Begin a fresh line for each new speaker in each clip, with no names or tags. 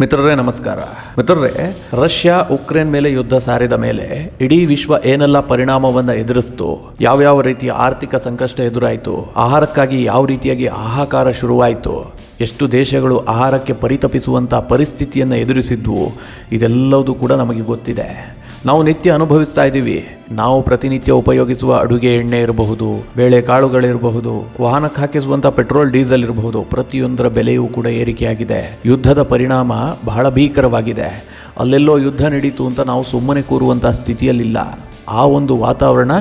ಮಿತ್ರರೇ ನಮಸ್ಕಾರ. ಮಿತ್ರರೇ, ರಷ್ಯಾ ಉಕ್ರೇನ್ ಮೇಲೆ ಯುದ್ಧ ಸಾರಿದ ಮೇಲೆ ಇಡೀ ವಿಶ್ವ ಏನೆಲ್ಲ ಪರಿಣಾಮವನ್ನು ಎದುರಿಸ್ತು, ಯಾವ ರೀತಿಯ ಆರ್ಥಿಕ ಸಂಕಷ್ಟ ಎದುರಾಯಿತು, ಆಹಾರಕ್ಕಾಗಿ ಯಾವ ರೀತಿಯಾಗಿ ಹಾಹಾಕಾರ ಶುರುವಾಯಿತು, ಎಷ್ಟು ದೇಶಗಳು ಆಹಾರಕ್ಕೆ ಪರಿತಪಿಸುವಂಥ ಪರಿಸ್ಥಿತಿಯನ್ನು ಎದುರಿಸಿದ್ವು, ಇದೆಲ್ಲವೂ ಕೂಡ ನಮಗೆ ಗೊತ್ತಿದೆ. ನಾವು ನಿತ್ಯ ಅನುಭವಿಸ್ತಾ ಇದ್ದೀವಿ. ನಾವು ಪ್ರತಿನಿತ್ಯ ಉಪಯೋಗಿಸುವ ಅಡುಗೆ ಎಣ್ಣೆ ಇರಬಹುದು, ಬೇಳೆಕಾಳುಗಳಿರಬಹುದು, ವಾಹನಕ್ಕೆ ಹಾಕಿಸುವಂಥ ಪೆಟ್ರೋಲ್ ಡೀಸೆಲ್ ಇರಬಹುದು, ಪ್ರತಿಯೊಂದರ ಬೆಲೆಯೂ ಕೂಡ ಏರಿಕೆಯಾಗಿದೆ. ಯುದ್ಧದ ಪರಿಣಾಮ ಬಹಳ ಭೀಕರವಾಗಿದೆ. ಅಲ್ಲೆಲ್ಲೋ ಯುದ್ಧ ನಡೀತು ಅಂತ ನಾವು ಸುಮ್ಮನೆ ಕೂರುವಂಥ ಸ್ಥಿತಿಯಲ್ಲಿಲ್ಲ. ಆ ಒಂದು ವಾತಾವರಣ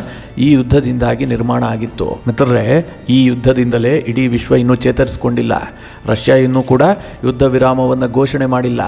ಈ ಯುದ್ಧದಿಂದಾಗಿ ನಿರ್ಮಾಣ ಆಗಿತ್ತು. ಮಿತ್ರರೇ, ಈ ಯುದ್ಧದಿಂದಲೇ ಇಡೀ ವಿಶ್ವ ಇನ್ನೂ ಚೇತರಿಸಿಕೊಂಡಿಲ್ಲ. ರಷ್ಯಾ ಇನ್ನೂ ಕೂಡ ಯುದ್ಧ ವಿರಾಮವನ್ನು ಘೋಷಣೆ ಮಾಡಿಲ್ಲ.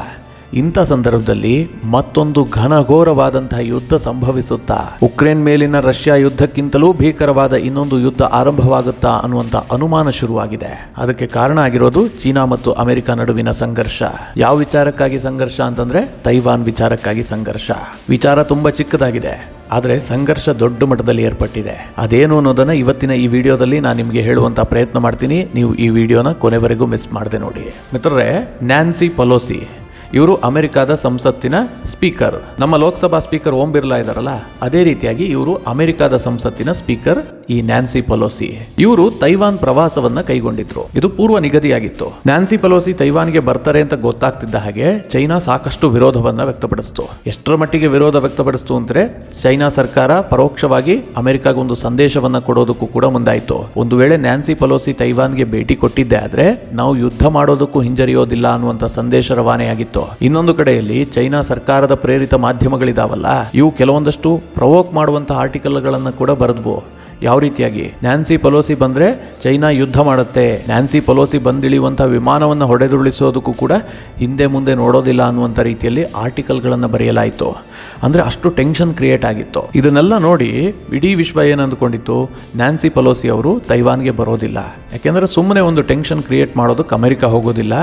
ಇಂಥ ಸಂದರ್ಭದಲ್ಲಿ ಮತ್ತೊಂದು ಘನಘೋರವಾದಂತಹ ಯುದ್ಧ ಸಂಭವಿಸುತ್ತಾ, ಉಕ್ರೇನ್ ಮೇಲಿನ ರಷ್ಯಾ ಯುದ್ಧಕ್ಕಿಂತಲೂ ಭೀಕರವಾದ ಇನ್ನೊಂದು ಯುದ್ಧ ಆರಂಭವಾಗುತ್ತಾ ಅನ್ನುವಂಥ ಅನುಮಾನ ಶುರುವಾಗಿದೆ. ಅದಕ್ಕೆ ಕಾರಣ ಆಗಿರೋದು ಚೀನಾ ಮತ್ತು ಅಮೆರಿಕ ನಡುವಿನ ಸಂಘರ್ಷ. ಯಾವ ವಿಚಾರಕ್ಕಾಗಿ ಸಂಘರ್ಷ ಅಂತಂದ್ರೆ ತೈವಾನ್ ವಿಚಾರಕ್ಕಾಗಿ ಸಂಘರ್ಷ. ವಿಚಾರ ತುಂಬಾ ಚಿಕ್ಕದಾಗಿದೆ, ಆದರೆ ಸಂಘರ್ಷ ದೊಡ್ಡ ಮಟ್ಟದಲ್ಲಿ ಏರ್ಪಟ್ಟಿದೆ. ಅದೇನು ಅನ್ನೋದನ್ನ ಇವತ್ತಿನ ಈ ವಿಡಿಯೋದಲ್ಲಿ ನಾನು ನಿಮಗೆ ಹೇಳುವಂತ ಪ್ರಯತ್ನ ಮಾಡ್ತೀನಿ. ನೀವು ಈ ವಿಡಿಯೋನ ಕೊನೆವರೆಗೂ ಮಿಸ್ ಮಾಡದೆ ನೋಡಿ. ಮಿತ್ರರೇ, ನ್ಯಾನ್ಸಿ ಪೆಲೋಸಿ ಇವರು ಅಮೆರಿಕಾದ ಸಂಸತ್ತಿನ ಸ್ಪೀಕರ್. ನಮ್ಮ ಲೋಕಸಭಾ ಸ್ಪೀಕರ್ ಓಂ ಬಿರ್ಲಾ ಇದಾರಲ್ಲ, ಅದೇ ರೀತಿಯಾಗಿ ಇವರು ಅಮೆರಿಕಾದ ಸಂಸತ್ತಿನ ಸ್ಪೀಕರ್ ಈ ನ್ಯಾನ್ಸಿ ಪೆಲೋಸಿ. ಇವರು ತೈವಾನ್ ಪ್ರವಾಸವನ್ನ ಕೈಗೊಂಡಿದ್ರು. ಇದು ಪೂರ್ವ ನಿಗದಿಯಾಗಿತ್ತು. ನ್ಯಾನ್ಸಿ ಪೆಲೋಸಿ ತೈವಾನ್ಗೆ ಬರ್ತಾರೆ ಅಂತ ಗೊತ್ತಾಗ್ತಿದ್ದ ಹಾಗೆ ಚೈನಾ ಸಾಕಷ್ಟು ವಿರೋಧವನ್ನ ವ್ಯಕ್ತಪಡಿಸಿತು. ಎಷ್ಟರ ಮಟ್ಟಿಗೆ ವಿರೋಧ ವ್ಯಕ್ತಪಡಿಸಿತು ಅಂದ್ರೆ, ಚೈನಾ ಸರ್ಕಾರ ಪರೋಕ್ಷವಾಗಿ ಅಮೆರಿಕಾಗೆ ಒಂದು ಸಂದೇಶವನ್ನ ಕೊಡೋದಕ್ಕೂ ಕೂಡ ಮುಂದಾಯಿತು. ಒಂದು ವೇಳೆ ನ್ಯಾನ್ಸಿ ಪೆಲೋಸಿ ತೈವಾನ್ಗೆ ಭೇಟಿ ಕೊಟ್ಟಿದ್ದೆ ಆದ್ರೆ ನಾವು ಯುದ್ಧ ಮಾಡೋದಕ್ಕೂ ಹಿಂಜರಿಯೋದಿಲ್ಲ ಅನ್ನುವಂತ ಸಂದೇಶ ರವಾನೆಯಾಗಿತ್ತು. ಇನ್ನೊಂದು ಕಡೆಯಲ್ಲಿ ಚೈನಾ ಸರ್ಕಾರದ ಪ್ರೇರಿತ ಮಾಧ್ಯಮಗಳಿದಾವಲ್ಲ, ಇವು ಕೆಲವೊಂದಷ್ಟು ಪ್ರವೋಕ್ ಮಾಡುವಂತಹ ಆರ್ಟಿಕಲ್ಗಳನ್ನು ಕೂಡ ಬರೆದ್ವು. ಯಾವ ರೀತಿಯಾಗಿ, ನ್ಯಾನ್ಸಿ ಪೆಲೋಸಿ ಬಂದ್ರೆ ಚೈನಾ ಯುದ್ಧ ಮಾಡುತ್ತೆ, ನ್ಯಾನ್ಸಿ ಪೆಲೋಸಿ ಬಂದಿಳಿಯುವಂತಹ ವಿಮಾನವನ್ನು ಹೊಡೆದುರುಳಿಸೋದಕ್ಕೂ ಕೂಡ ಹಿಂದೆ ಮುಂದೆ ನೋಡೋದಿಲ್ಲ ಅನ್ನುವಂಥ ರೀತಿಯಲ್ಲಿ ಆರ್ಟಿಕಲ್ಗಳನ್ನು ಬರೆಯಲಾಯಿತು. ಅಂದ್ರೆ ಅಷ್ಟು ಟೆನ್ಷನ್ ಕ್ರಿಯೇಟ್ ಆಗಿತ್ತು. ಇದನ್ನೆಲ್ಲ ನೋಡಿ ಇಡೀ ವಿಶ್ವ ಏನಂದುಕೊಂಡಿತ್ತು, ನ್ಯಾನ್ಸಿ ಪೆಲೋಸಿ ಅವರು ತೈವಾನ್ಗೆ ಬರೋದಿಲ್ಲ. ಯಾಕೆಂದ್ರೆ ಸುಮ್ಮನೆ ಒಂದು ಟೆನ್ಷನ್ ಕ್ರಿಯೇಟ್ ಮಾಡೋದಕ್ಕೆ ಅಮೆರಿಕ ಹೋಗೋದಿಲ್ಲ.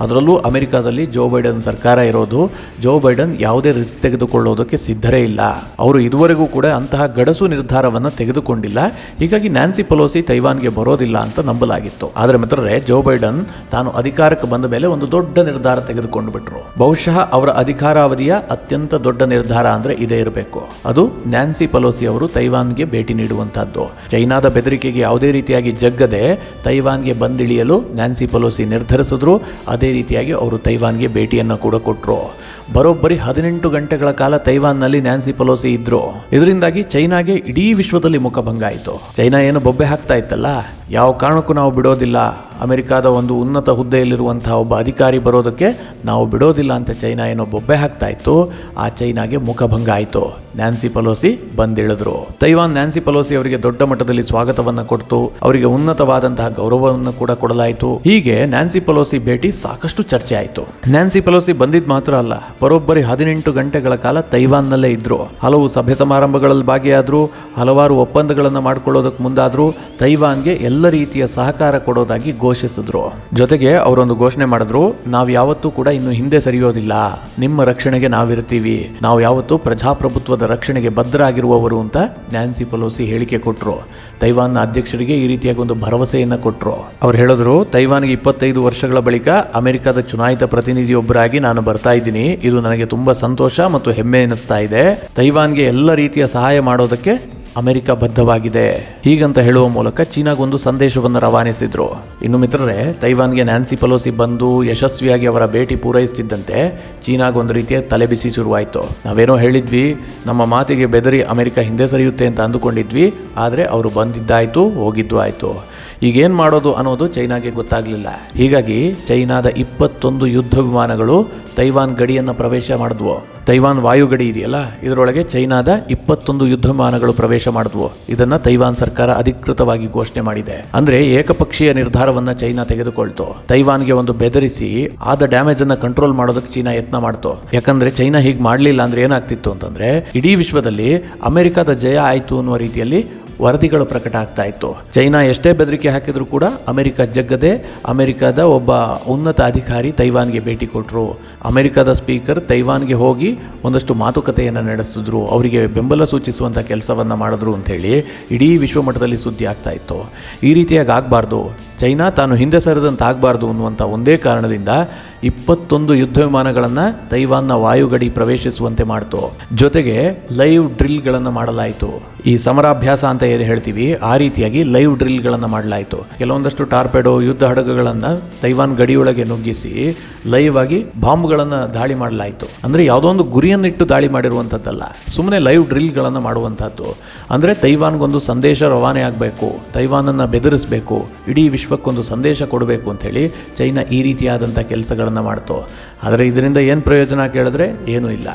ಅದರಲ್ಲೂ ಅಮೆರಿಕಾದಲ್ಲಿ ಜೋ ಬೈಡನ್ ಸರ್ಕಾರ ಇರೋದು. ಜೋ ಬೈಡನ್ ಯಾವುದೇ ರಿಸ್ಕ್ ತೆಗೆದುಕೊಳ್ಳೋದಕ್ಕೆ ಸಿದ್ಧರೇ ಇಲ್ಲ. ಅವರು ಇದುವರೆಗೂ ಕೂಡ ಅಂತಹ ಗಡಸು ನಿರ್ಧಾರವನ್ನು ತೆಗೆದುಕೊಂಡಿಲ್ಲ. ಹೀಗಾಗಿ ನ್ಯಾನ್ಸಿ ಪೆಲೋಸಿ ತೈವಾನ್ಗೆ ಬರೋದಿಲ್ಲ ಅಂತ ನಂಬಲಾಗಿತ್ತು. ಆದರೆ ಮಿತ್ರರೇ, ಜೋ ಬೈಡನ್ ತಾನು ಅಧಿಕಾರಕ್ಕೆ ಬಂದ ಮೇಲೆ ಒಂದು ದೊಡ್ಡ ನಿರ್ಧಾರ ತೆಗೆದುಕೊಂಡು ಬಿಟ್ರು. ಬಹುಶಃ ಅವರ ಅಧಿಕಾರಾವಧಿಯ ಅತ್ಯಂತ ದೊಡ್ಡ ನಿರ್ಧಾರ ಅಂದ್ರೆ ಇದೇ ಇರಬೇಕು. ಅದು ನ್ಯಾನ್ಸಿ ಪೆಲೋಸಿ ಅವರು ತೈವಾನ್ಗೆ ಭೇಟಿ ನೀಡುವಂತಹದ್ದು. ಚೈನಾದ ಬೆದರಿಕೆಗೆ ಯಾವುದೇ ರೀತಿಯಾಗಿ ಜಗ್ಗದೆ ತೈವಾನ್ಗೆ ಬಂದಿಳಿಯಲು ನ್ಯಾನ್ಸಿ ಪೆಲೋಸಿ ನಿರ್ಧರಿಸಿದ್ರು. ಅದೇ ರೀತಿಯಾಗಿ ಅವರು ತೈವಾನ್ಗೆ ಭೇಟಿಯನ್ನು ಕೂಡ ಕೊಟ್ಟರು. ಬರೋಬ್ಬರಿ 18 ಗಂಟೆಗಳ ಕಾಲ ತೈವಾನ್ನಲ್ಲಿ ನ್ಯಾನ್ಸಿ ಪೆಲೋಸಿ ಇದ್ರು. ಇದರಿಂದಾಗಿ ಚೈನಾಗೆ ಇಡೀ ವಿಶ್ವದಲ್ಲಿ ಮುಖಭಂಗ ಆಯಿತು. ಚೈನಾ ಏನು ಬೊಬ್ಬೆ ಹಾಕ್ತಾ ಇತ್ತಲ್ಲ, ಯಾವ ಕಾರಣಕ್ಕೂ ನಾವು ಬಿಡೋದಿಲ್ಲ, ಅಮೆರಿಕಾದ ಒಂದು ಉನ್ನತ ಹುದ್ದೆಯಲ್ಲಿರುವಂತಹ ಒಬ್ಬ ಅಧಿಕಾರಿ ಬರೋದಕ್ಕೆ ನಾವು ಬಿಡೋದಿಲ್ಲ ಅಂತ ಚೈನಾ ಏನೋ ಬೊಬ್ಬೆ ಹಾಕ್ತಾ ಇತ್ತು. ಆ ಚೈನಾಗೆ ಮುಖಭಂಗ ಆಯಿತು. ನ್ಯಾನ್ಸಿ ಪೆಲೋಸಿ ಬಂದಿಳಿದ್ರು. ತೈವಾನ್ ನ್ಯಾನ್ಸಿ ಪೆಲೋಸಿ ಅವರಿಗೆ ದೊಡ್ಡ ಮಟ್ಟದಲ್ಲಿ ಸ್ವಾಗತವನ್ನ ಕೊಡ್ತು. ಅವರಿಗೆ ಉನ್ನತವಾದಂತಹ ಗೌರವವನ್ನು ಕೂಡ ಕೊಡಲಾಯಿತು. ಹೀಗೆ ನ್ಯಾನ್ಸಿ ಪೆಲೋಸಿ ಭೇಟಿ ಸಾಕಷ್ಟು ಚರ್ಚೆ ಆಯಿತು. ನ್ಯಾನ್ಸಿ ಪೆಲೋಸಿ ಬಂದಿದ್ ಮಾತ್ರ ಅಲ್ಲ, ಬರೋಬ್ಬರಿ 18 ಗಂಟೆಗಳ ಕಾಲ ತೈವಾನ್ನಲ್ಲೇ ಇದ್ರು. ಹಲವು ಸಭೆ ಸಮಾರಂಭಗಳಲ್ಲಿ ಭಾಗಿಯಾದ್ರು, ಹಲವಾರು ಒಪ್ಪಂದಗಳನ್ನು ಮಾಡಿಕೊಳ್ಳೋದಕ್ಕೆ ಮುಂದಾದ್ರು. ತೈವಾನ್ಗೆ ಎಲ್ಲ ರೀತಿಯ ಸಹಕಾರ ಕೊಡೋದಾಗಿ ಘೋಷಿಸಿದ್ರು. ಜೊತೆಗೆ ಅವರೊಂದು ಘೋಷಣೆ ಮಾಡಿದ್ರು, ನಾವು ಯಾವತ್ತೂ ಕೂಡ ಇನ್ನು ಹಿಂದೆ ಸರಿಯೋದಿಲ್ಲ, ನಿಮ್ಮ ರಕ್ಷಣೆಗೆ ನಾವಿರ್ತೀವಿ, ನಾವು ಯಾವತ್ತೂ ಪ್ರಜಾಪ್ರಭುತ್ವದ ರಕ್ಷಣೆಗೆ ಬದ್ಧರಾಗಿರುವವರು ಅಂತ ನ್ಯಾನ್ಸಿ ಪೆಲೋಸಿ ಹೇಳಿಕೆ ಕೊಟ್ಟರು. ತೈವಾನ್ನ ಅಧ್ಯಕ್ಷರಿಗೆ ಈ ರೀತಿಯಾಗಿ ಒಂದು ಭರವಸೆಯನ್ನು ಕೊಟ್ಟರು. ಅವ್ರು ಹೇಳಿದ್ರು, ತೈವಾನ್ಗೆ 25 ವರ್ಷಗಳ ಬಳಿಕ ಅಮೆರಿಕದ ಚುನಾಯಿತ ಪ್ರತಿನಿಧಿಯೊಬ್ಬರಾಗಿ ನಾನು ಬರ್ತಾ ಇದ್ದೀನಿ. ಇದು ನನಗೆ ತುಂಬಾ ಸಂತೋಷ ಮತ್ತು ಹೆಮ್ಮೆ ಎನಿಸ್ತಾ ಇದೆ. ತೈವಾನ್ಗೆ ಎಲ್ಲ ರೀತಿಯ ಸಹಾಯ ಮಾಡೋದಕ್ಕೆ ಅಮೆರಿಕ ಬದ್ಧವಾಗಿದೆ. ಹೀಗಂತ ಹೇಳುವ ಮೂಲಕ ಚೀನಾಗೊಂದು ಸಂದೇಶವನ್ನು ರವಾನಿಸಿದ್ರು. ಇನ್ನು ಮಿತ್ರರೇ, ತೈವಾನ್ಗೆ ನ್ಯಾನ್ಸಿ ಪೆಲೋಸಿ ಬಂದು ಯಶಸ್ವಿಯಾಗಿ ಅವರ ಭೇಟಿ ಪೂರೈಸುತ್ತಿದ್ದಂತೆ ಚೀನಾಗೊಂದು ರೀತಿಯ ತಲೆಬಿಸಿ ಶುರುವಾಯಿತು. ನಾವೇನೋ ಹೇಳಿದ್ವಿ, ನಮ್ಮ ಮಾತಿಗೆ ಬೆದರಿ ಅಮೆರಿಕ ಹಿಂದೆ ಸರಿಯುತ್ತೆ ಅಂತ ಅಂದುಕೊಂಡಿದ್ವಿ. ಆದರೆ ಅವರು ಬಂದಿದ್ದಾಯ್ತು, ಹೋಗಿದ್ದು ಆಯಿತು. ಈಗೇನು ಮಾಡೋದು ಅನ್ನೋದು ಚೈನಾಗೆ ಗೊತ್ತಾಗಲಿಲ್ಲ. ಹೀಗಾಗಿ ಚೈನಾದ 21 ಯುದ್ಧ ವಿಮಾನಗಳು ತೈವಾನ್ ಗಡಿಯನ್ನು ಪ್ರವೇಶ ಮಾಡಿದ್ವು. ತೈವಾನ್ ವಾಯುಗಡಿ ಇದೆಯಲ್ಲ, ಇದರೊಳಗೆ ಚೈನಾದ 21 ಯುದ್ಧ ವಿಮಾನಗಳು ಪ್ರವೇಶ ಮಾಡಿದ್ವು. ಇದನ್ನ ತೈವಾನ್ ಸರ್ಕಾರ ಅಧಿಕೃತವಾಗಿ ಘೋಷಣೆ ಮಾಡಿದೆ. ಅಂದ್ರೆ ಏಕಪಕ್ಷೀಯ ನಿರ್ಧಾರವನ್ನ ಚೈನಾ ತೆಗೆದುಕೊಳ್ತು. ತೈವಾನ್ಗೆ ಒಂದು ಬೆದರಿಸಿ ಆದ ಡ್ಯಾಮೇಜ್ ಅನ್ನ ಕಂಟ್ರೋಲ್ ಮಾಡೋದಕ್ಕೆ ಚೀನಾ ಯತ್ನ ಮಾಡ್ತು. ಯಾಕಂದ್ರೆ ಚೈನಾ ಹೀಗೆ ಮಾಡಲಿಲ್ಲ ಅಂದ್ರೆ ಏನಾಗ್ತಿತ್ತು ಅಂತಂದ್ರೆ, ಇಡೀ ವಿಶ್ವದಲ್ಲಿ ಅಮೆರಿಕದ ಜಯ ಆಯಿತು ಅನ್ನುವ ರೀತಿಯಲ್ಲಿ ವರದಿಗಳು ಪ್ರಕಟ ಆಗ್ತಾ ಇತ್ತು. ಚೈನಾ ಎಷ್ಟೇ ಬೆದರಿಕೆ ಹಾಕಿದ್ರು ಕೂಡ ಅಮೆರಿಕ ಜಗ್ಗದೆ ಅಮೆರಿಕದ ಒಬ್ಬ ಉನ್ನತ ಅಧಿಕಾರಿ ತೈವಾನ್ಗೆ ಭೇಟಿ ಕೊಟ್ಟರು. ಅಮೆರಿಕದ ಸ್ಪೀಕರ್ ತೈವಾನ್ಗೆ ಹೋಗಿ ಒಂದಷ್ಟು ಮಾತುಕತೆಯನ್ನು ನಡೆಸಿದ್ರು, ಅವರಿಗೆ ಬೆಂಬಲ ಸೂಚಿಸುವಂಥ ಕೆಲಸವನ್ನು ಮಾಡಿದ್ರು ಅಂಥೇಳಿ ಇಡೀ ವಿಶ್ವಮಟ್ಟದಲ್ಲಿ ಸುದ್ದಿ ಆಗ್ತಾ ಇತ್ತು. ಈ ರೀತಿಯಾಗಿ ಆಗಬಾರ್ದು, ಚೈನಾ ತಾನು ಹಿಂದೆ ಸರಿದಂತೆ ಆಗಬಾರ್ದು ಅನ್ನುವಂಥ ಒಂದೇ ಕಾರಣದಿಂದ 21 ಯುದ್ಧ ವಿಮಾನಗಳನ್ನು ತೈವಾನ್ನ ವಾಯುಗಡಿ ಪ್ರವೇಶಿಸುವಂತೆ ಮಾಡ್ತು. ಜೊತೆಗೆ ಲೈವ್ ಡ್ರಿಲ್ಗಳನ್ನು ಮಾಡಲಾಯಿತು. ಈ ಸಮರಾಭ್ಯಾಸ ಅಂತ ಏನು ಹೇಳ್ತೀವಿ ಆ ರೀತಿಯಾಗಿ ಲೈವ್ ಡ್ರಿಲ್ಗಳನ್ನು ಮಾಡಲಾಯಿತು. ಕೆಲವೊಂದಷ್ಟು ಟಾರ್ಪೆಡೋ ಯುದ್ಧ ಹಡಗುಗಳನ್ನು ತೈವಾನ್ ಗಡಿಯೊಳಗೆ ನುಗ್ಗಿಸಿ ಲೈವ್ ಆಗಿ ಬಾಂಬ್ಗಳನ್ನು ದಾಳಿ ಮಾಡಲಾಯಿತು. ಅಂದರೆ ಯಾವುದೋ ಒಂದು ಗುರಿಯನ್ನಿಟ್ಟು ದಾಳಿ ಮಾಡಿರುವಂಥದ್ದಲ್ಲ, ಸುಮ್ಮನೆ ಲೈವ್ ಡ್ರಿಲ್ಗಳನ್ನು ಮಾಡುವಂಥದ್ದು. ಅಂದರೆ ತೈವಾನ್ಗೊಂದು ಸಂದೇಶ ರವಾನೆ ಆಗಬೇಕು, ತೈವಾನನ್ನು ಬೆದರಿಸಬೇಕು, ಇಡೀ ವಿಶ್ವಕ್ಕೊಂದು ಸಂದೇಶ ಕೊಡಬೇಕು ಅಂಥೇಳಿ ಚೈನಾ ಈ ರೀತಿಯಾದಂಥ ಕೆಲಸಗಳನ್ನು ಮಾಡ್ತು. ಆದರೆ ಇದರಿಂದ ಏನು ಪ್ರಯೋಜನ ಕೇಳಿದ್ರೆ ಏನೂ ಇಲ್ಲ.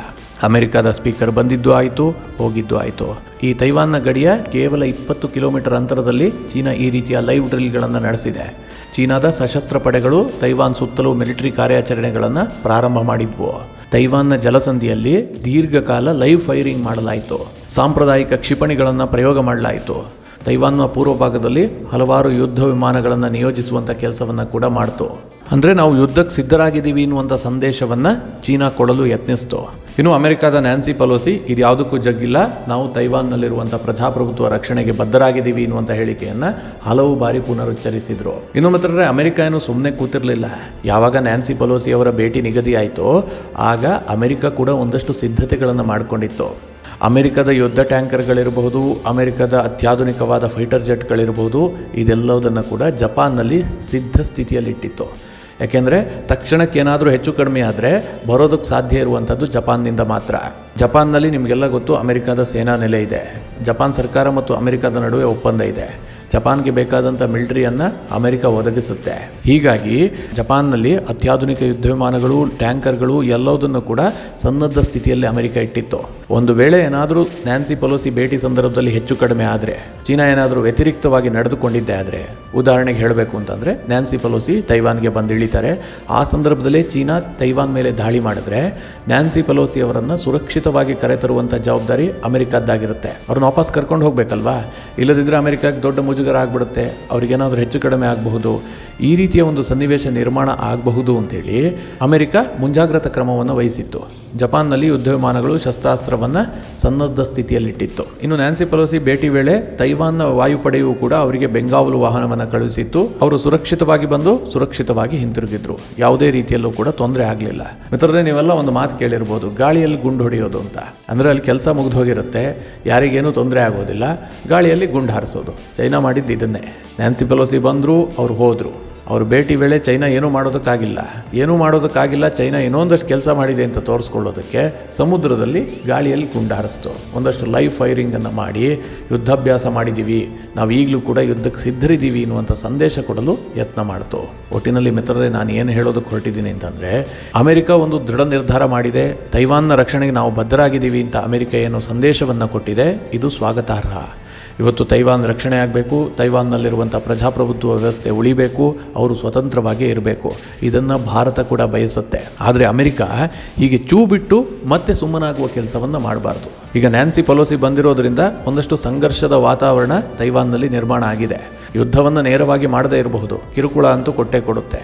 ಅಮೆರಿಕದ ಸ್ಪೀಕರ್ ಬಂದಿದ್ದು ಆಯಿತು, ಹೋಗಿದ್ದು ಆಯಿತು. ಈ ತೈವಾನ್ನ ಗಡಿಯ ಕೇವಲ 20 ಕಿಲೋಮೀಟರ್ ಅಂತರದಲ್ಲಿ ಚೀನಾ ಈ ರೀತಿಯ ಲೈವ್ ಡ್ರಿಲ್ಗಳನ್ನು ನಡೆಸಿದೆ. ಚೀನಾದ ಸಶಸ್ತ್ರ ಪಡೆಗಳು ತೈವಾನ್ ಸುತ್ತಲೂ ಮಿಲಿಟರಿ ಕಾರ್ಯಾಚರಣೆಗಳನ್ನು ಪ್ರಾರಂಭ ಮಾಡಿದ್ವು. ತೈವಾನ್ನ ಜಲಸಂಧಿಯಲ್ಲಿ ದೀರ್ಘಕಾಲ ಲೈವ್ ಫೈರಿಂಗ್ ಮಾಡಲಾಯಿತು. ಸಾಂಪ್ರದಾಯಿಕ ಕ್ಷಿಪಣಿಗಳನ್ನು ಪ್ರಯೋಗ ಮಾಡಲಾಯಿತು. ತೈವಾನ್ನ ಪೂರ್ವ ಭಾಗದಲ್ಲಿ ಹಲವಾರು ಯುದ್ಧ ವಿಮಾನಗಳನ್ನು ನಿಯೋಜಿಸುವಂಥ ಕೆಲಸವನ್ನು ಕೂಡ ಮಾಡ್ತು. ಅಂದರೆ ನಾವು ಯುದ್ಧಕ್ಕೆ ಸಿದ್ಧರಾಗಿದ್ದೀವಿ ಎನ್ನುವಂಥ ಸಂದೇಶವನ್ನು ಚೀನಾ ಕೊಡಲು ಯತ್ನಿಸ್ತು. ಇನ್ನು ಅಮೆರಿಕದ ನ್ಯಾನ್ಸಿ ಪೆಲೋಸಿ ಇದು ಯಾವುದಕ್ಕೂ ಜಗ್ಗಿಲ್ಲ, ನಾವು ತೈವಾನ್ನಲ್ಲಿರುವಂಥ ಪ್ರಜಾಪ್ರಭುತ್ವ ರಕ್ಷಣೆಗೆ ಬದ್ಧರಾಗಿದ್ದೀವಿ ಎನ್ನುವಂಥ ಹೇಳಿಕೆಯನ್ನು ಹಲವು ಬಾರಿ ಪುನರುಚ್ಚರಿಸಿದರು. ಇನ್ನು ಮಾತ್ರ ಅಮೆರಿಕ ಏನು ಸುಮ್ಮನೆ ಕೂತಿರಲಿಲ್ಲ. ಯಾವಾಗ ನ್ಯಾನ್ಸಿ ಪೆಲೋಸಿ ಅವರ ಭೇಟಿ ನಿಗದಿ ಆಯಿತೋ ಆಗ ಅಮೆರಿಕ ಕೂಡ ಒಂದಷ್ಟು ಸಿದ್ಧತೆಗಳನ್ನು ಮಾಡಿಕೊಂಡಿತ್ತು. ಅಮೆರಿಕದ ಯುದ್ಧ ಟ್ಯಾಂಕರ್ಗಳಿರಬಹುದು, ಅಮೆರಿಕದ ಅತ್ಯಾಧುನಿಕವಾದ ಫೈಟರ್ ಜೆಟ್ಗಳಿರಬಹುದು, ಇದೆಲ್ಲವುದನ್ನು ಕೂಡ ಜಪಾನ್ನಲ್ಲಿ ಸಿದ್ಧ ಸ್ಥಿತಿಯಲ್ಲಿಟ್ಟಿತ್ತು. ಯಾಕೆಂದರೆ ತಕ್ಷಣಕ್ಕೆ ಏನಾದರೂ ಹೆಚ್ಚು ಕಡಿಮೆ ಆದರೆ ಬರೋದಕ್ಕೆ ಸಾಧ್ಯ ಇರುವಂಥದ್ದು ಜಪಾನ್ನಿಂದ ಮಾತ್ರ. ಜಪಾನ್ನಲ್ಲಿ ನಿಮಗೆಲ್ಲ ಗೊತ್ತು ಅಮೆರಿಕದ ಸೇನಾ ನೆಲೆ ಇದೆ. ಜಪಾನ್ ಸರ್ಕಾರ ಮತ್ತು ಅಮೆರಿಕದ ನಡುವೆ ಒಪ್ಪಂದ ಇದೆ. ಜಪಾನ್ಗೆ ಬೇಕಾದಂಥ ಮಿಲಿಟರಿಯನ್ನು ಅಮೆರಿಕ ಒದಗಿಸುತ್ತೆ. ಹೀಗಾಗಿ ಜಪಾನ್ನಲ್ಲಿ ಅತ್ಯಾಧುನಿಕ ಯುದ್ಧ ವಿಮಾನಗಳು, ಟ್ಯಾಂಕರ್ಗಳು ಎಲ್ಲವುದನ್ನು ಕೂಡ ಸನ್ನದ್ಧ ಸ್ಥಿತಿಯಲ್ಲಿ ಅಮೆರಿಕ ಇಟ್ಟಿತ್ತು. ಒಂದು ವೇಳೆ ಏನಾದರೂ ನ್ಯಾನ್ಸಿ ಪೆಲೋಸಿ ಭೇಟಿ ಸಂದರ್ಭದಲ್ಲಿ ಹೆಚ್ಚು ಕಡಿಮೆ ಆದರೆ, ಚೀನಾ ಏನಾದರೂ ವ್ಯತಿರಿಕ್ತವಾಗಿ ನಡೆದುಕೊಂಡಿದ್ದೆ ಆದರೆ, ಉದಾಹರಣೆಗೆ ಹೇಳಬೇಕು ಅಂತಂದರೆ ನ್ಯಾನ್ಸಿ ಪೆಲೋಸಿ ತೈವಾನ್ಗೆ ಬಂದು ಇಳಿತಾರೆ, ಆ ಸಂದರ್ಭದಲ್ಲೇ ಚೀನಾ ತೈವಾನ್ ಮೇಲೆ ದಾಳಿ ಮಾಡಿದ್ರೆ ನ್ಯಾನ್ಸಿ ಪೆಲೋಸಿ ಅವರನ್ನು ಸುರಕ್ಷಿತವಾಗಿ ಕರೆತರುವಂಥ ಜವಾಬ್ದಾರಿ ಅಮೆರಿಕದ್ದಾಗಿರುತ್ತೆ. ಅವ್ರನ್ನ ವಾಪಸ್ ಕರ್ಕೊಂಡು ಹೋಗಬೇಕಲ್ವಾ, ಇಲ್ಲದಿದ್ದರೆ ಅಮೆರಿಕಕ್ಕೆ ದೊಡ್ಡ ಮುಜುಗರ ಆಗಿಬಿಡುತ್ತೆ, ಅವ್ರಿಗೇನಾದರೂ ಹೆಚ್ಚು ಕಡಿಮೆ ಆಗಬಹುದು, ಈ ರೀತಿಯ ಒಂದು ಸನ್ನಿವೇಶ ನಿರ್ಮಾಣ ಆಗಬಹುದು ಅಂತೇಳಿ ಅಮೆರಿಕ ಮುಂಜಾಗ್ರತಾ ಕ್ರಮವನ್ನು ವಹಿಸಿತ್ತು. ಜಪಾನ್ನಲ್ಲಿ ಯುದ್ಧ ವಿಮಾನಗಳು, ಶಸ್ತ್ರಾಸ್ತ್ರವನ್ನು ಸನ್ನದ್ಧ ಸ್ಥಿತಿಯಲ್ಲಿಟ್ಟಿತ್ತು. ಇನ್ನು ನ್ಯಾನ್ಸಿ ಪೆಲೋಸಿ ಭೇಟಿ ವೇಳೆ ತೈವಾನ್ನ ವಾಯುಪಡೆಯೂ ಕೂಡ ಅವರಿಗೆ ಬೆಂಗಾವಲು ವಾಹನವನ್ನು ಕಳುಹಿಸಿತ್ತು. ಅವರು ಸುರಕ್ಷಿತವಾಗಿ ಬಂದು ಸುರಕ್ಷಿತವಾಗಿ ಹಿಂತಿರುಗಿದ್ರು. ಯಾವುದೇ ರೀತಿಯಲ್ಲೂ ಕೂಡ ತೊಂದರೆ ಆಗಲಿಲ್ಲ. ಮಿತ್ರರೇ, ನೀವೆಲ್ಲ ಒಂದು ಮಾತು ಕೇಳಿರ್ಬೋದು, ಗಾಳಿಯಲ್ಲಿ ಗುಂಡು ಹೊಡೆಯೋದು ಅಂತ. ಅಂದರೆ ಅಲ್ಲಿ ಕೆಲಸ ಮುಗಿದು ಹೋಗಿರುತ್ತೆ, ಯಾರಿಗೇನೂ ತೊಂದರೆ ಆಗೋದಿಲ್ಲ, ಗಾಳಿಯಲ್ಲಿ ಗುಂಡು ಹಾರಿಸೋದು. ಚೈನಾ ಮಾಡಿದ್ದು ಇದನ್ನೇ. ನ್ಯಾನ್ಸಿ ಪೆಲೋಸಿ ಬಂದರು, ಅವ್ರು ಹೋದರು. ಅವ್ರ ಭೇಟಿ ವೇಳೆ ಚೈನಾ ಏನೂ ಮಾಡೋದಕ್ಕಾಗಿಲ್ಲ. ಚೈನಾ ಇನ್ನೊಂದಷ್ಟು ಕೆಲಸ ಮಾಡಿದೆ ಅಂತ ತೋರಿಸ್ಕೊಳ್ಳೋದಕ್ಕೆ ಸಮುದ್ರದಲ್ಲಿ ಗಾಳಿಯಲ್ಲಿ ಗುಂಡು ಹಾರಿಸ್ತು. ಒಂದಷ್ಟು ಲೈವ್ ಫೈರಿಂಗನ್ನು ಮಾಡಿ ಯುದ್ಧಾಭ್ಯಾಸ ಮಾಡಿದ್ದೀವಿ, ನಾವು ಈಗಲೂ ಕೂಡ ಯುದ್ಧಕ್ಕೆ ಸಿದ್ಧರಿದ್ದೀವಿ ಎನ್ನುವಂಥ ಸಂದೇಶ ಕೊಡಲು ಯತ್ನ ಮಾಡ್ತು. ಒಟ್ಟಿನಲ್ಲಿ ಮಿತ್ರರೇ, ನಾನು ಏನು ಹೇಳೋದಕ್ಕೆ ಹೊರಟಿದ್ದೀನಿ ಅಂತಂದರೆ, ಅಮೆರಿಕ ಒಂದು ದೃಢ ನಿರ್ಧಾರ ಮಾಡಿದೆ. ತೈವಾನ್ನ ರಕ್ಷಣೆಗೆ ನಾವು ಬದ್ಧರಾಗಿದ್ದೀವಿ ಅಂತ ಅಮೆರಿಕ ಏನು ಸಂದೇಶವನ್ನು ಕೊಟ್ಟಿದೆ, ಇದು ಸ್ವಾಗತಾರ್ಹ. ಇವತ್ತು ತೈವಾನ್ ರಕ್ಷಣೆ ಆಗಬೇಕು, ತೈವಾನ್ನಲ್ಲಿರುವಂಥ ಪ್ರಜಾಪ್ರಭುತ್ವ ವ್ಯವಸ್ಥೆ ಉಳಿಬೇಕು, ಅವರು ಸ್ವತಂತ್ರವಾಗಿ ಇರಬೇಕು. ಇದನ್ನು ಭಾರತ ಕೂಡ ಬಯಸುತ್ತೆ. ಆದರೆ ಅಮೆರಿಕ ಹೀಗೆ ಚೂ ಬಿಟ್ಟು ಮತ್ತೆ ಸುಮ್ಮನಾಗುವ ಕೆಲಸವನ್ನು ಮಾಡಬಾರ್ದು. ಈಗ ನ್ಯಾನ್ಸಿ ಪೆಲೋಸಿ ಬಂದಿರೋದ್ರಿಂದ ಒಂದಷ್ಟು ಸಂಘರ್ಷದ ವಾತಾವರಣ ತೈವಾನ್ನಲ್ಲಿ ನಿರ್ಮಾಣ ಆಗಿದೆ. ಯುದ್ಧವನ್ನು ನೇರವಾಗಿ ಮಾಡದೇ ಇರಬಹುದು, ಕಿರುಕುಳ ಅಂತೂ ಕೊಟ್ಟೇ ಕೊಡುತ್ತೆ.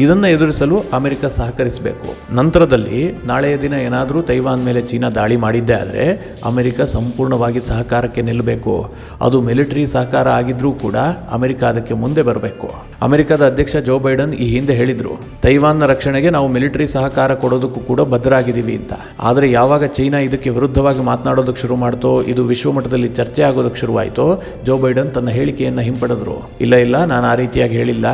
ಇದನ್ನು ಎದುರಿಸಲು ಅಮೆರಿಕ ಸಹಕರಿಸಬೇಕು. ನಂತರದಲ್ಲಿ ನಾಳೆಯ ದಿನ ಏನಾದರೂ ತೈವಾನ್ ಮೇಲೆ ಚೀನಾ ದಾಳಿ ಮಾಡಿದ್ದೇ ಆದರೆ ಅಮೆರಿಕ ಸಂಪೂರ್ಣವಾಗಿ ಸಹಕಾರಕ್ಕೆ ನಿಲ್ಲಬೇಕು. ಅದು ಮಿಲಿಟರಿ ಸಹಕಾರ ಆಗಿದ್ರೂ ಕೂಡ ಅಮೆರಿಕ ಅದಕ್ಕೆ ಮುಂದೆ ಬರಬೇಕು. ಅಮೆರಿಕದ ಅಧ್ಯಕ್ಷ ಜೋ ಬೈಡನ್ ಈ ಹಿಂದೆ ಹೇಳಿದರು, ತೈವಾನ್ನ ರಕ್ಷಣೆಗೆ ನಾವು ಮಿಲಿಟರಿ ಸಹಕಾರ ಕೊಡೋದಕ್ಕೂ ಕೂಡ ಬದ್ಧರಾಗಿದ್ದೀವಿ ಅಂತ. ಆದರೆ ಯಾವಾಗ ಚೀನಾ ಇದಕ್ಕೆ ವಿರುದ್ಧವಾಗಿ ಮಾತನಾಡೋದಕ್ಕೆ ಶುರು ಮಾಡ್ತೋ, ಇದು ವಿಶ್ವಮಟ್ಟದಲ್ಲಿ ಚರ್ಚೆ ಆಗೋದಕ್ಕೆ ಶುರುವಾಯಿತು, ಜೋ ಬೈಡನ್ ತನ್ನ ಹೇಳಿಕೆಯನ್ನು ಹಿಂಪಡೆದರು. ಇಲ್ಲ, ನಾನು ಆ ರೀತಿಯಾಗಿ ಹೇಳಿಲ್ಲ,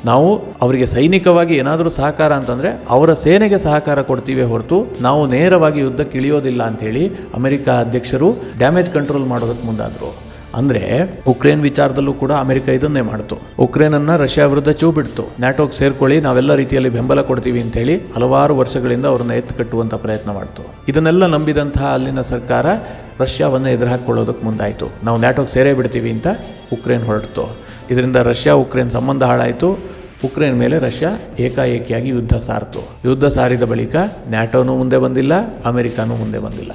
ನಾವು ಅವರಿಗೆ ಸೈನಿಕವಾಗಿ ಏನಾದರೂ ಸಹಕಾರ ಅಂತಂದರೆ ಅವರ ಸೇನೆಗೆ ಸಹಕಾರ ಕೊಡ್ತೀವಿ ಹೊರತು ನಾವು ನೇರವಾಗಿ ಯುದ್ಧಕ್ಕೆ ಇಳಿಯೋದಿಲ್ಲ ಅಂಥೇಳಿ ಅಮೆರಿಕ ಅಧ್ಯಕ್ಷರು ಡ್ಯಾಮೇಜ್ ಕಂಟ್ರೋಲ್ ಮಾಡೋದಕ್ಕೆ ಮುಂದಾದರು. ಅಂದರೆ ಉಕ್ರೇನ್ ವಿಚಾರದಲ್ಲೂ ಕೂಡ ಅಮೆರಿಕ ಇದನ್ನೇ ಮಾಡ್ತು. ಉಕ್ರೇನನ್ನು ರಷ್ಯಾ ವಿರುದ್ಧ ಚೂ ಬಿಡ್ತು. ನ್ಯಾಟೋಗೆ ಸೇರ್ಕೊಳ್ಳಿ, ನಾವೆಲ್ಲ ರೀತಿಯಲ್ಲಿ ಬೆಂಬಲ ಕೊಡ್ತೀವಿ ಅಂತೇಳಿ ಹಲವಾರು ವರ್ಷಗಳಿಂದ ಅವ್ರನ್ನ ಎತ್ತುಕಟ್ಟುವಂಥ ಪ್ರಯತ್ನ ಮಾಡ್ತು. ಇದನ್ನೆಲ್ಲ ನಂಬಿದಂತಹ ಅಲ್ಲಿನ ಸರ್ಕಾರ ರಷ್ಯಾವನ್ನು ಎದುರುಹಾಕೊಳ್ಳೋದಕ್ಕೆ ಮುಂದಾಯಿತು. ನಾವು ನ್ಯಾಟೋಗೆ ಸೇರೇ ಬಿಡ್ತೀವಿ ಅಂತ ಉಕ್ರೇನ್ ಹೊರಡ್ತು. ಇದರಿಂದ ರಷ್ಯಾ ಉಕ್ರೇನ್ ಸಂಬಂಧ ಹಾಳಾಯಿತು. ಉಕ್ರೇನ್ ಮೇಲೆ ರಷ್ಯಾ ಏಕಾಏಕಿಯಾಗಿ ಯುದ್ಧ ಸಾರಿದ ಬಳಿಕ ನ್ಯಾಟೋನೂ ಮುಂದೆ ಬಂದಿಲ್ಲ, ಅಮೆರಿಕಾನೂ ಮುಂದೆ ಬಂದಿಲ್ಲ.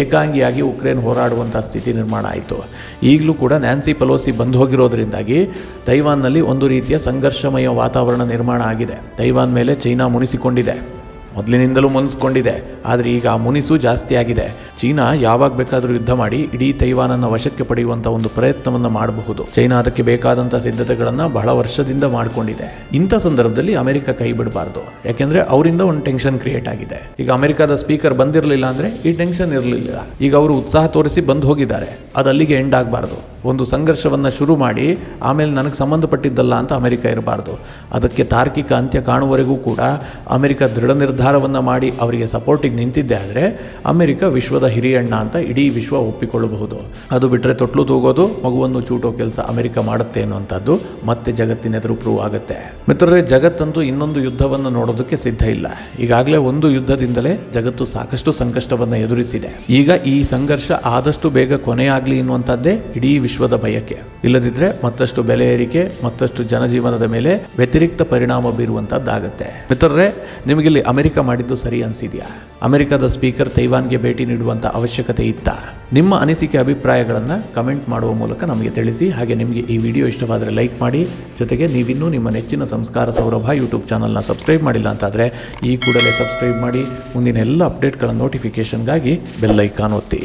ಏಕಾಂಗಿಯಾಗಿ ಉಕ್ರೇನ್ ಹೋರಾಡುವಂಥ ಸ್ಥಿತಿ ನಿರ್ಮಾಣ ಆಯಿತು. ಈಗಲೂ ಕೂಡ ನ್ಯಾನ್ಸಿ ಪೆಲೋಸಿ ಬಂದು ಹೋಗಿರೋದ್ರಿಂದಾಗಿ ತೈವಾನ್ನಲ್ಲಿ ಒಂದು ರೀತಿಯ ಸಂಘರ್ಷಮಯ ವಾತಾವರಣ ನಿರ್ಮಾಣ ಆಗಿದೆ. ತೈವಾನ್ ಮೇಲೆ ಚೀನಾ ಮುನಿಸಿಕೊಂಡಿದೆ, ಮೊದಲಿನಿಂದಲೂ ಮುನಿಸ್ಕೊಂಡಿದೆ. ಆದರೆ ಈಗ ಆ ಮುನಿಸು ಜಾಸ್ತಿ ಆಗಿದೆ. ಚೀನಾ ಯಾವಾಗ ಬೇಕಾದರೂ ಯುದ್ಧ ಮಾಡಿ ಇಡೀ ತೈವಾನನ್ನು ವಶಕ್ಕೆ ಪಡೆಯುವಂಥ ಒಂದು ಪ್ರಯತ್ನವನ್ನು ಮಾಡಬಹುದು. ಚೈನಾ ಅದಕ್ಕೆ ಬೇಕಾದಂಥ ಸಿದ್ಧತೆಗಳನ್ನು ಬಹಳ ವರ್ಷದಿಂದ ಮಾಡಿಕೊಂಡಿದೆ. ಇಂಥ ಸಂದರ್ಭದಲ್ಲಿ ಅಮೆರಿಕ ಕೈ ಬಿಡಬಾರ್ದು, ಯಾಕೆಂದರೆ ಅವರಿಂದ ಒಂದು ಟೆನ್ಷನ್ ಕ್ರಿಯೇಟ್ ಆಗಿದೆ. ಈಗ ಅಮೆರಿಕದ ಸ್ಪೀಕರ್ ಬಂದಿರಲಿಲ್ಲ ಅಂದರೆ ಈ ಟೆನ್ಷನ್ ಇರಲಿಲ್ಲ. ಈಗ ಅವರು ಉತ್ಸಾಹ ತೋರಿಸಿ ಬಂದು ಹೋಗಿದ್ದಾರೆ, ಅದು ಅಲ್ಲಿಗೆ ಎಂಡ್ ಆಗಬಾರ್ದು. ಒಂದು ಸಂಘರ್ಷವನ್ನು ಶುರು ಮಾಡಿ ಆಮೇಲೆ ನನಗೆ ಸಂಬಂಧಪಟ್ಟಿದ್ದಲ್ಲ ಅಂತ ಅಮೆರಿಕ ಇರಬಾರ್ದು. ಅದಕ್ಕೆ ತಾರ್ಕಿಕ ಅಂತ್ಯ ಕಾಣುವವರೆಗೂ ಕೂಡ ಅಮೆರಿಕ ದೃಢ ನಿರ್ಧಾರವನ್ನು ಮಾಡಿ ಅವರಿಗೆ ಸಪೋರ್ಟಿಗೆ ನಿಂತಿದ್ದೆ ಆದರೆ ಅಮೆರಿಕ ವಿಶ್ವದ ಹಿರಿಯಣ್ಣ ಅಂತ ಇಡೀ ವಿಶ್ವ ಒಪ್ಪಿಕೊಳ್ಳಬಹುದು. ಅದು ಬಿಟ್ಟರೆ ತೊಟ್ಲು ತೂಗೋದು, ಮಗುವನ್ನು ಚೂಟೋ ಕೆಲಸ ಅಮೆರಿಕ ಮಾಡುತ್ತೆ ಅನ್ನುವಂಥದ್ದು ಮತ್ತೆ ಜಗತ್ತಿನೆದುರು ಪ್ರೂವ್ ಆಗುತ್ತೆ. ಮಿತ್ರರೇ, ಜಗತ್ತಂತೂ ಇನ್ನೊಂದು ಯುದ್ಧವನ್ನು ನೋಡೋದಕ್ಕೆ ಸಿದ್ಧ ಇಲ್ಲ. ಈಗಾಗಲೇ ಒಂದು ಯುದ್ಧದಿಂದಲೇ ಜಗತ್ತು ಸಾಕಷ್ಟು ಸಂಕಷ್ಟವನ್ನು ಎದುರಿಸಿದೆ. ಈಗ ಈ ಸಂಘರ್ಷ ಆದಷ್ಟು ಬೇಗ ಕೊನೆಯಾಗಲಿ ಎನ್ನುವಂಥದ್ದೇ ಇಡೀ ವಿಶ್ವದ ಬಯಕೆ. ಇಲ್ಲದಿದ್ದರೆ ಮತ್ತಷ್ಟು ಬೆಲೆ ಏರಿಕೆ, ಮತ್ತಷ್ಟು ಜನಜೀವನದ ಮೇಲೆ ವ್ಯತಿರಿಕ್ತ ಪರಿಣಾಮ ಬೀರುವಂಥದ್ದಾಗತ್ತೆ. ಮಿತ್ರರೇ, ನಿಮಗಿಲ್ಲಿ ಅಮೆರಿಕ ಮಾಡಿದ್ದು ಸರಿ ಅನಿಸಿದೆಯಾ? ಅಮೆರಿಕದ ಸ್ಪೀಕರ್ ತೈವಾನ್ಗೆ ಭೇಟಿ ನೀಡುವಂಥ ಅವಶ್ಯಕತೆ ಇತ್ತಾ? ನಿಮ್ಮ ಅನಿಸಿಕೆ ಅಭಿಪ್ರಾಯಗಳನ್ನು ಕಮೆಂಟ್ ಮಾಡುವ ಮೂಲಕ ನಮಗೆ ತಿಳಿಸಿ. ಹಾಗೆ ನಿಮಗೆ ಈ ವಿಡಿಯೋ ಇಷ್ಟವಾದರೆ ಲೈಕ್ ಮಾಡಿ. ಜೊತೆಗೆ ನೀವಿನ್ನೂ ನಿಮ್ಮ ನೆಚ್ಚಿನ ಸಂಸ್ಕಾರ ಸೌರಭ ಯೂಟ್ಯೂಬ್ ಚಾನಲ್ನ ಸಬ್ಸ್ಕ್ರೈಬ್ ಮಾಡಿಲ್ಲ ಅಂತಾದರೆ ಈ ಕೂಡಲೇ ಸಬ್ಸ್ಕ್ರೈಬ್ ಮಾಡಿ. ಮುಂದಿನ ಎಲ್ಲ ಅಪ್ಡೇಟ್ಗಳ ನೋಟಿಫಿಕೇಷನ್ಗಾಗಿ ಬೆಲ್ ಐಕಾನ್ ಒತ್ತಿ.